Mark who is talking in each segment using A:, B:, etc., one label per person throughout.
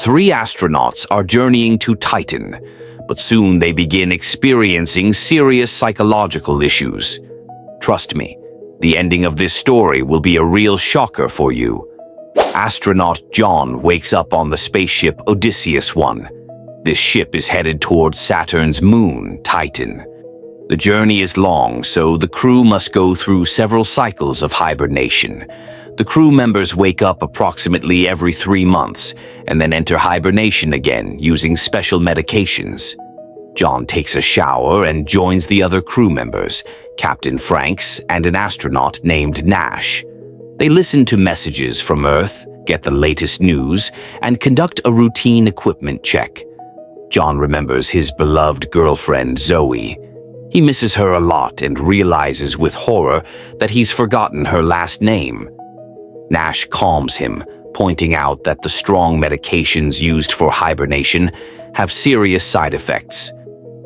A: Three astronauts are journeying to Titan, but soon they begin experiencing serious psychological issues. Trust me, the ending of this story will be a real shocker for you. Astronaut John wakes up on the spaceship Odysseus 1. This ship is headed towards Saturn's moon, Titan. The journey is long, so the crew must go through several cycles of hibernation. The crew members wake up approximately every 3 months and then enter hibernation again using special medications. John takes a shower and joins the other crew members, Captain Franks and an astronaut named Nash. They listen to messages from Earth, get the latest news, and conduct a routine equipment check. John remembers his beloved girlfriend, Zoe. He misses her a lot and realizes with horror that he's forgotten her last name. Nash calms him, pointing out that the strong medications used for hibernation have serious side effects.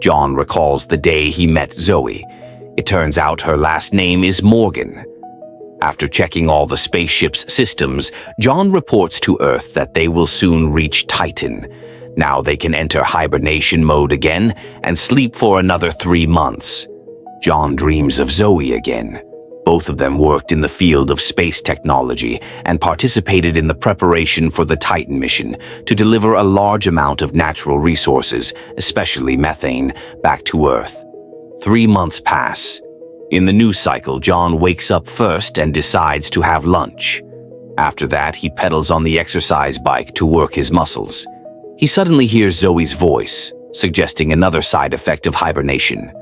A: John recalls the day he met Zoe. It turns out her last name is Morgan. After checking all the spaceship's systems, John reports to Earth that they will soon reach Titan. Now they can enter hibernation mode again and sleep for another 3 months. John dreams of Zoe again. Both of them worked in the field of space technology and participated in the preparation for the Titan mission to deliver a large amount of natural resources, especially methane, back to Earth. 3 months pass. In the news cycle, John wakes up first and decides to have lunch. After that, he pedals on the exercise bike to work his muscles. He suddenly hears Zoe's voice, suggesting another side effect of hibernation.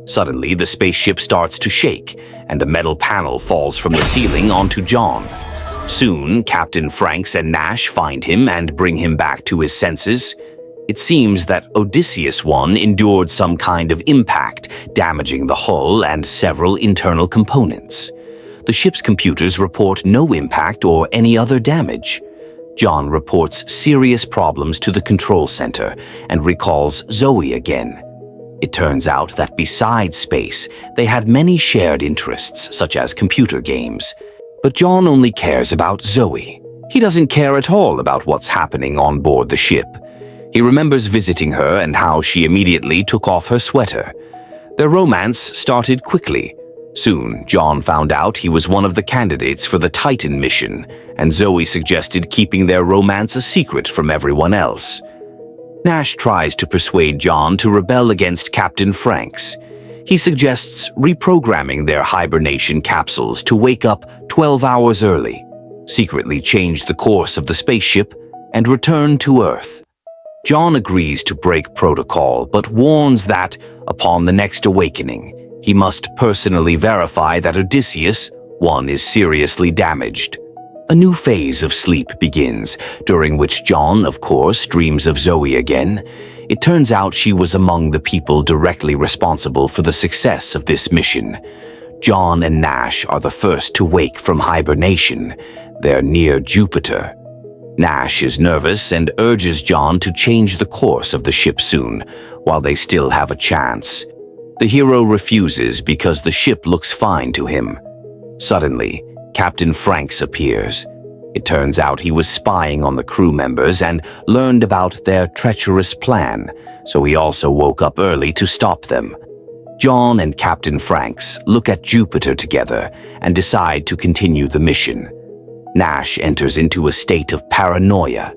A: Suddenly, the spaceship starts to shake, and a metal panel falls from the ceiling onto John. Soon, Captain Franks and Nash find him and bring him back to his senses. It seems that Odysseus 1 endured some kind of impact, damaging the hull and several internal components. The ship's computers report no impact or any other damage. John reports serious problems to the control center and recalls Zoe again. It turns out that besides space, they had many shared interests, such as computer games. But John only cares about Zoe. He doesn't care at all about what's happening on board the ship. He remembers visiting her and how she immediately took off her sweater. Their romance started quickly. Soon, John found out he was one of the candidates for the Titan mission, and Zoe suggested keeping their romance a secret from everyone else. Nash tries to persuade John to rebel against Captain Franks. He suggests reprogramming their hibernation capsules to wake up 12 hours early, secretly change the course of the spaceship, and return to Earth. John agrees to break protocol, but warns that, upon the next awakening, he must personally verify that Odysseus 1 is seriously damaged. A new phase of sleep begins, during which John, of course, dreams of Zoe again. It turns out she was among the people directly responsible for the success of this mission. John and Nash are the first to wake from hibernation. They're near Jupiter. Nash is nervous and urges John to change the course of the ship soon, while they still have a chance. The hero refuses because the ship looks fine to him. Suddenly, Captain Franks appears. It turns out he was spying on the crew members and learned about their treacherous plan, so he also woke up early to stop them. John and Captain Franks look at Jupiter together and decide to continue the mission. Nash enters into a state of paranoia.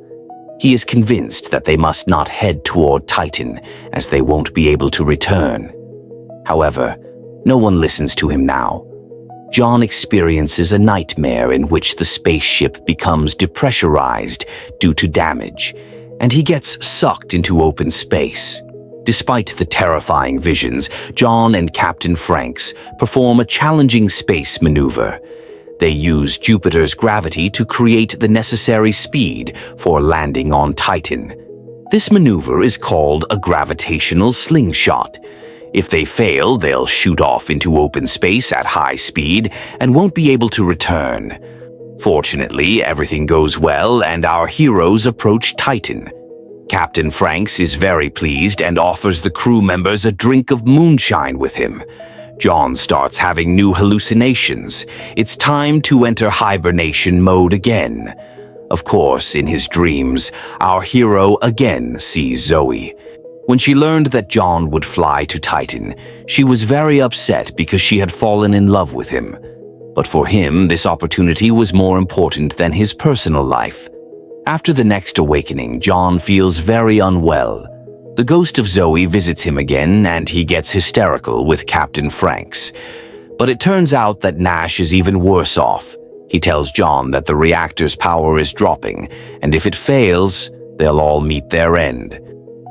A: He is convinced that they must not head toward Titan, as they won't be able to return. However, no one listens to him now. John experiences a nightmare in which the spaceship becomes depressurized due to damage, and he gets sucked into open space. Despite the terrifying visions, John and Captain Franks perform a challenging space maneuver. They use Jupiter's gravity to create the necessary speed for landing on Titan. This maneuver is called a gravitational slingshot. If they fail, they'll shoot off into open space at high speed and won't be able to return. Fortunately, everything goes well and our heroes approach Titan. Captain Franks is very pleased and offers the crew members a drink of moonshine with him. John starts having new hallucinations. It's time to enter hibernation mode again. Of course, in his dreams, our hero again sees Zoe. When she learned that John would fly to Titan, she was very upset because she had fallen in love with him. But for him, this opportunity was more important than his personal life. After the next awakening, John feels very unwell. The ghost of Zoe visits him again, and he gets hysterical with Captain Franks. But it turns out that Nash is even worse off. He tells John that the reactor's power is dropping, and if it fails, they'll all meet their end.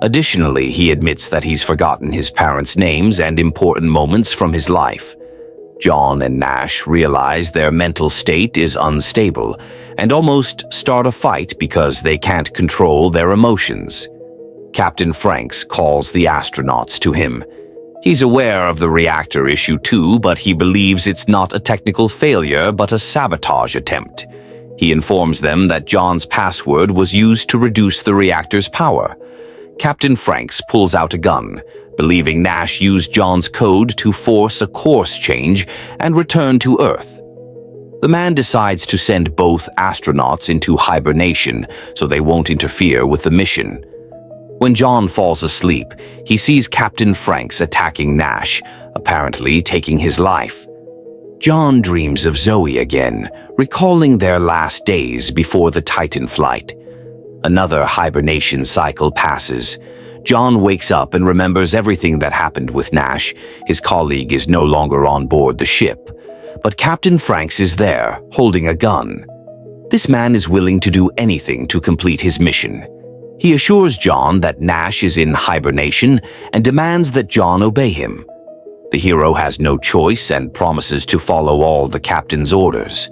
A: Additionally, he admits that he's forgotten his parents' names and important moments from his life. John and Nash realize their mental state is unstable and almost start a fight because they can't control their emotions. Captain Franks calls the astronauts to him. He's aware of the reactor issue too, but he believes it's not a technical failure but a sabotage attempt. He informs them that John's password was used to reduce the reactor's power. Captain Franks pulls out a gun, believing Nash used John's code to force a course change and return to Earth. The man decides to send both astronauts into hibernation so they won't interfere with the mission. When John falls asleep, he sees Captain Franks attacking Nash, apparently taking his life. John dreams of Zoe again, recalling their last days before the Titan flight. Another hibernation cycle passes. John wakes up and remembers everything that happened with Nash. His colleague is no longer on board the ship. But Captain Franks is there, holding a gun. This man is willing to do anything to complete his mission. He assures John that Nash is in hibernation and demands that John obey him. The hero has no choice and promises to follow all the captain's orders.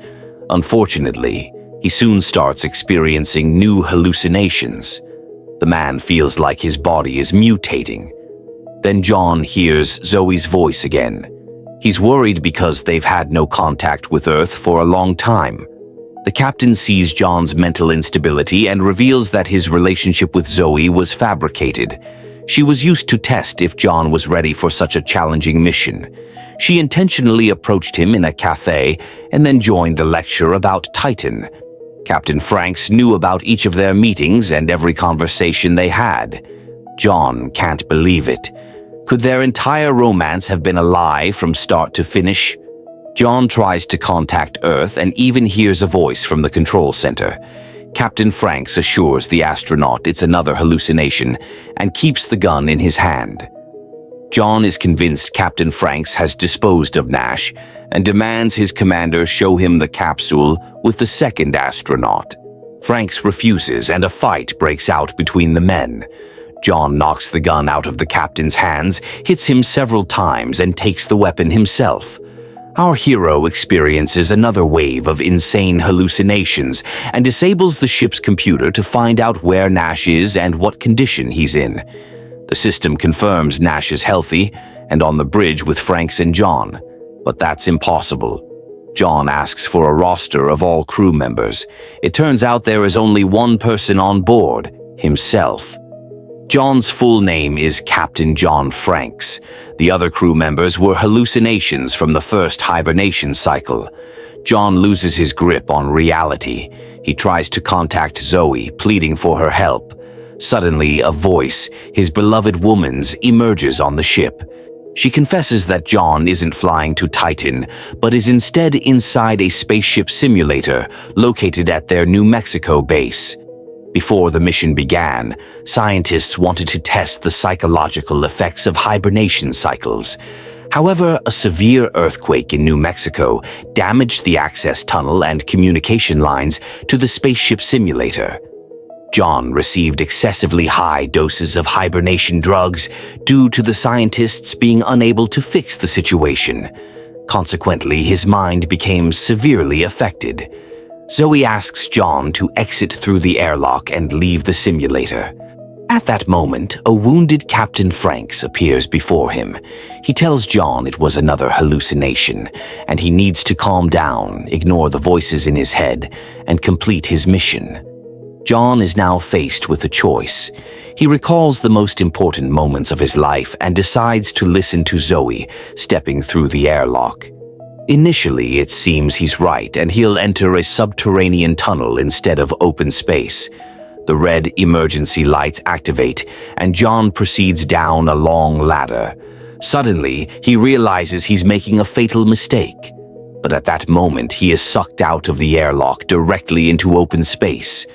A: Unfortunately, he soon starts experiencing new hallucinations. The man feels like his body is mutating. Then John hears Zoe's voice again. He's worried because they've had no contact with Earth for a long time. The captain sees John's mental instability and reveals that his relationship with Zoe was fabricated. She was used to test if John was ready for such a challenging mission. She intentionally approached him in a cafe and then joined the lecture about Titan. Captain Franks knew about each of their meetings and every conversation they had. John can't believe it. Could their entire romance have been a lie from start to finish? John tries to contact Earth and even hears a voice from the control center. Captain Franks assures the astronaut it's another hallucination and keeps the gun in his hand. John is convinced Captain Franks has disposed of Nash and demands his commander show him the capsule with the second astronaut. Franks refuses and a fight breaks out between the men. John knocks the gun out of the captain's hands, hits him several times, and takes the weapon himself. Our hero experiences another wave of insane hallucinations and disables the ship's computer to find out where Nash is and what condition he's in. The system confirms Nash is healthy and on the bridge with Franks and John, but that's impossible. John asks for a roster of all crew members. It turns out there is only one person on board, himself. John's full name is Captain John Franks. The other crew members were hallucinations from the first hibernation cycle. John loses his grip on reality. He tries to contact Zoe, pleading for her help. Suddenly, a voice, his beloved woman's, emerges on the ship. She confesses that John isn't flying to Titan, but is instead inside a spaceship simulator located at their New Mexico base. Before the mission began, scientists wanted to test the psychological effects of hibernation cycles. However, a severe earthquake in New Mexico damaged the access tunnel and communication lines to the spaceship simulator. John received excessively high doses of hibernation drugs due to the scientists being unable to fix the situation. Consequently, his mind became severely affected. Zoe asks John to exit through the airlock and leave the simulator. At that moment, a wounded Captain Franks appears before him. He tells John it was another hallucination, and he needs to calm down, ignore the voices in his head, and complete his mission. John is now faced with a choice. He recalls the most important moments of his life and decides to listen to Zoe, stepping through the airlock. Initially, it seems he's right, and he'll enter a subterranean tunnel instead of open space. The red emergency lights activate, and John proceeds down a long ladder. Suddenly, he realizes he's making a fatal mistake. But at that moment, he is sucked out of the airlock directly into open space.